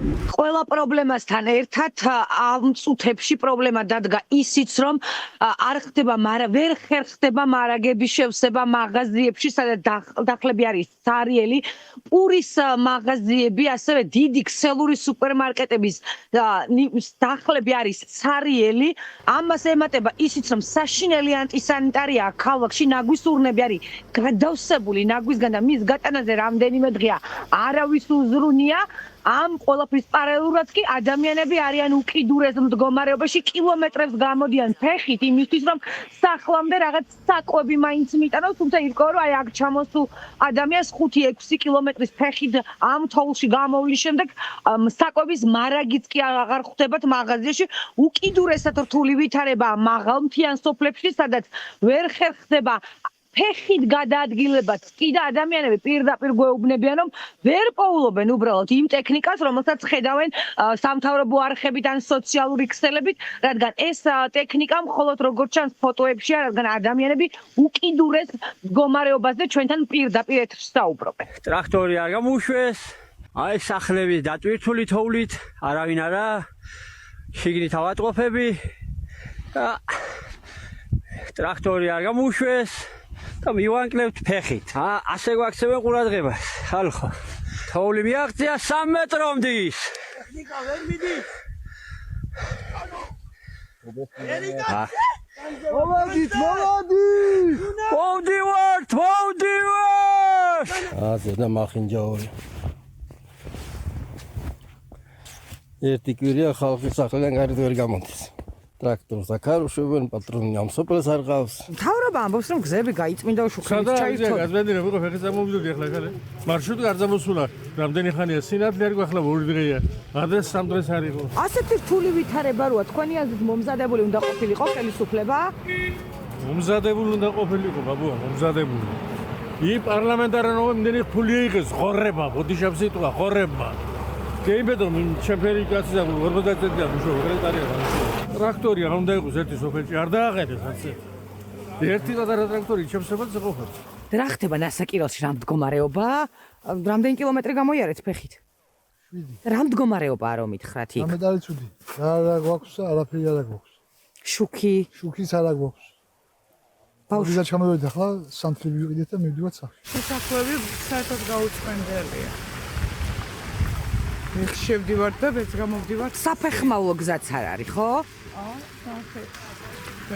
ყველა პრობლემასთან ერთად ამ წუთებში პრობლემა დადგა ისიც, რომ არ ხდება, ვერ ხერხდება მარაგების შევსება მაღაზიებში, სადაც დახლები არის სარიელი, პურის მაღაზიები, ასევე დიდი ქსელური სუპერმარკეტების დახლები არის სარიელი. ამას ემატება ისიც, რომ საშინელი ანტისანიტარია ქალაქში, ნაგვის ურნები არის გადავსებული ნაგვისგან და მის გატანაზე რამდენიმე დღეა არავის უზრუნია. ამ ყველაფრის პარალელურად კი ადამიანები არიან უკიდურეს მდგომარეობაში, კილომეტრებს გამოდიან ფეხით იმისთვის, რომ სახლამდე რაღაც საკვები მაინც მიიტანოს, თუმცა ირკვევა, რომ აი აქ ჩამოსულ ადამიანს 5-6 კილომეტრის ფეხით ამ თოვლში გამოვლის შემდეგ საკვების მარაგიც კი აღარ ხვდებათ მაღაზიაში. უკიდურესად რთული ვითარებაა მაღალმთიან სოფლებში, სადაც ვერ ხერხდება ფეხით გადაადგილებაც კი და ადამიანები პირდაპირ გვეუბნებიან, რომ ვერ პოულობენ უბრალოდ იმ ტექნიკას, რომელსაც ხედავენ სამთავრობო არხებით ან სოციალური ქსელებით, რადგან ეს ტექნიკა მხოლოდ როგორც ჩანს ფოტოებშია, რადგან ადამიანები უკიდურეს მდგომარეობაზე ჩვენთან პირდაპირ ეთერში საუბრობენ. ტრაქტორი არ გამოუშვეს, აი სახლები დატვირთული თოვლით, არავინ არა, შიგნით ავატყოფები. ტრაქტორი არ გამოუშვეს. და მივანკლებთ ფეხით. ასე გვაქცევენ ყურადღებას. ხალხო. თოვლი მიაღწია 3 მეტრომდის. ტექნიკა ვერ მიდის. მოვადით. მოვდივართ. ზედა მახინჯაური. ერთი კვირია ხალხი სახლიდან გარეთ ვერ გამოდის. ტრაქტორს აკარუშვებენ, პატრონი ამ სოფელს არ ყავს. მთავრობა ამბობს, რომ გზები გაიწმინდა უშუქრით ჩაირთო. გაზბენდი რა ვიყო, ხეხი წამოვიდოდი ახლა ხალე. მარშრუტი არ წამოსულა. რამდენი ხანია სინათლე არ გვახლა 2 დღეა. ადრეს 3 დღეს არ იყო. ასეთი რთული ვითარება როა თქვენი აზრით მომზადებული უნდა ყოფილიყო ხელისუფლება? მომზადებული უნდა ყოფილიყო, ბაბუა, მომზადებული. ი პარლამენტარანობა იმდენი ფული იღეს, ხორება, ბოდიშაპ სიტყვა, ხორება. გეიბედო ჩემფერი კაცი და 50 წელია მუშაობ, რეტარია გამიშვა. ტრაქტორი არ უნდა იყოს ერთი სოფელში, არ დააყენეს ასე. ერთი პატარა ტრაქტორი ჩემსებაც ყოფილ. რა ხდება ნასაკირელში, რა მდგომარეობა? რამდენი კილომეტრი გამოიარეთ ფეხით? 7. რა მდგომარეობაა რომ ითხრათ იქ? ამედალი ცუდი. რა გვაქვს, არაფერი არ გვაქვს. შუქი. შუქის არ გვაქვს. ბავშვი და ჩამოვიდა ხა, სანთლები ვიყიდეთ და მივდივართ სახლში. სასახლები საერთოდ გაუწყენდელია. მე შევდივართ და მეც გამოვდივართ. საფეხმავლო გზაც არ არის, ხო?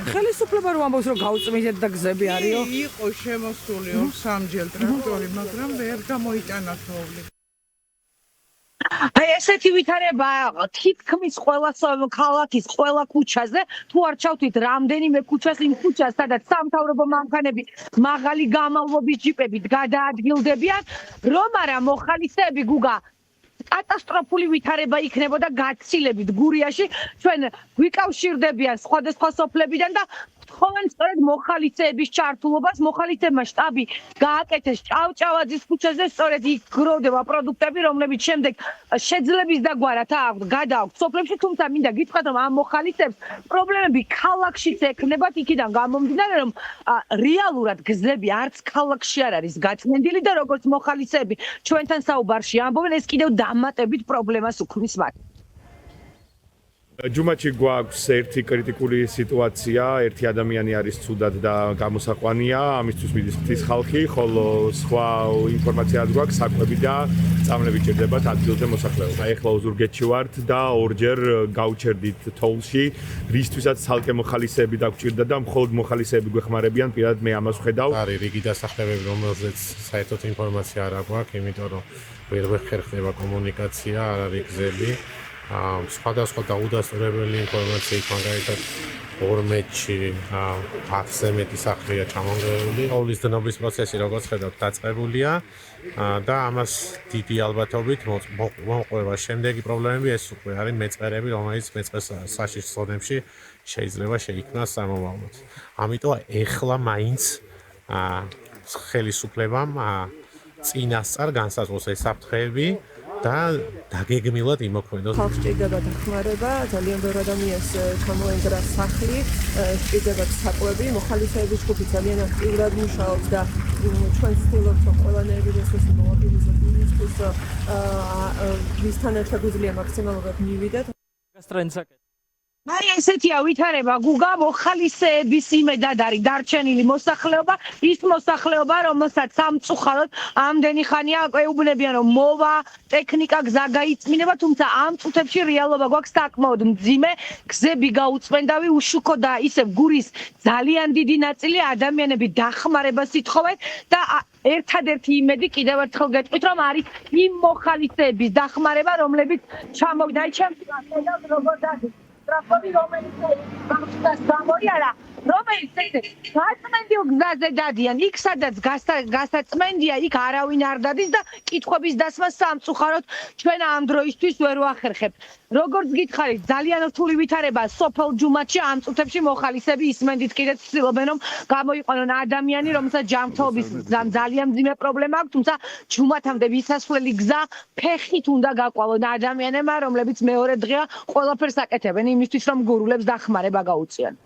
ხელისუფლება რო ამბობს, რომ გაუწმინდეთ და გზები არისო? იყო შემოსული 3 ტრაქტორი, მაგრამ ვერ გამოიტანა თოვლი. აი ესეთი ვითარება თითქმის ყველა ქალაქის ყველა ქუჩაზე, თუ არ ჩავთვით რამდენიმე ქუჩას, იმ ქუჩას, სადაც სამთავრობო მანქანები მაღალი გამავლობის ჯიპებით გადაადგილდებიან, რომ არა მოხალისეები გუგა კატასტროფული ვითარება იქნებოდა გაცილებით გურიაში, ჩვენ გვიკავშირდებიან სხვადასხვა სოფლებიდან და თხოვენ სწორედ მოხალისეების ჩართულობას, მოხალისეებმა შტაბი გააკეთეს ჭავჭავაძის ქუჩაზე, სწორედ იქ გროვდება პროდუქტები, რომლებიც შემდეგ შეძლების დაგვარად გადააქვთ სოფლებში, თუმცა მინდა გითხრათ, რომ ამ მოხალისეებს პრობლემები ქალაქშიც ექნებათ, იქიდან გამომდინარე, რომ რეალურად გზები არც ქალაქში არ არის გაწმენდილი და როგორც მოხალისეები ჩვენთან საუბარში ამბობენ, ეს კიდევ დამატებით პრობლემას უქმნის მათ. ჯუმაჩი გვაქვს ერთი კრიტიკული სიტუაცია, ერთი ადამიანი არის ცუდად და გამოსაყვანია, ამისთვის მიდის ღვთის ხალხი, ხოლო სხვა ინფორმაცია არ გვაქვს, საკვები და წამლები ჭირდებათ ადგილზე მოსახლეობა. ეხლა ოზურგეთში ვართ და ორჯერ გავჩერდით თოვლში, რისთვისაც ცალკე მოხალისეები დაგვჭირდა და მხოლოდ მოხალისეები გვეხმარებიან, პირადად მე ამას ვხედავ. არის რიგი დასახლებები, რომელზეც საერთოდ ინფორმაცია არ აქვს, იმიტომ რომ ვერ ხერხდება კომუნიკაცია, არ არის გზები. სხვადასხვა დაუდასტურებელი ინფორმაციით, მაგალითად 12-ში 10-ზე მეტი სახლია ჩამონგრეული. თოვლის დნობის პროცესი, როგორც ხედავთ, დაწყებულია და ამას დიდი ალბათობით მოყვება შემდეგი პრობლემები, ეს უკვე არის მეწყერები, რომელიც მეწყეს საშიშ ზონებში შეიძლება შეიქმნას სამომავლოდ. ამიტომ ეხლა მაინც ხელისუფლებამ წინასწარ განსაზღვროს ეს საფრთხეები და დაგეგმილად იმოქმედოს. ხალხს ჭირდება დახმარება, ძალიან ბევრ ადამიანს ჩამოენგრა სახლი, ჭირდებათ საკვები, მოხალისეების ჯგუფი ძალიან აქტიურად მუშაობს და ჩვენ ვცდილობთ რომ ყველანაირი რესურსი მოვაბილიზოთ იმისთვის ვისთან ერთად გვიძლია მაქსიმალურად მივიდეთ. მარია ესეთია ვითარება გუგა მოხალისეების იმედად არის დარჩენილი მოსახლეობა ის მოსახლეობა რომელსაც სამწუხაროდ ამდენი ხანია ეუბნებიან რომ მოვა ტექნიკა გზა გაიწმინება თუმცა ამ წუთებში რეალობა გვაქვს საკმაოდ მძიმე გზები გაუწმენდავი უშუქო და ისევ გურის ძალიან დიდი ნაწილი ადამიანები დახმარებას ითხოვენ და ერთადერთი იმედი კიდევ ერთხელ გეტყვით რომ არის იმ მოხალისეების დახმარება რომლებიც ჩამოვიდა აი ჩემს ხედავს როგორ დადის ტრაფიკი რომელიც გამწვას გამოიარა რომელიც გასწმენდიო გზაზე დადიან იქ სადაც გასაწმენდია იქ არავინ არ დადის და კითხვების დასმა სამწუხაროდ ჩვენ ამ დროისთვის ვერ ვახერხებთ როგორც გითხარით ძალიან რთული ვითარება სოფელ ჯუმათში ამ წუთებში მოხალისები ისმენდით კიდეც ცდილობენ რომ გამოიყვანონ ადამიანი რომელსაც ჯანმრთელობის ძალიან მძიმე პრობლემა აქვს თუმცა ჯუმათამდე მისასვლელი გზა ფეხით უნდა გაყვავონ ადამიანებმა რომლებიც მეორე დღეა ყველაფერს აკეთებენ იმისთვის რომ გურულებს დახმარება გაუწიონ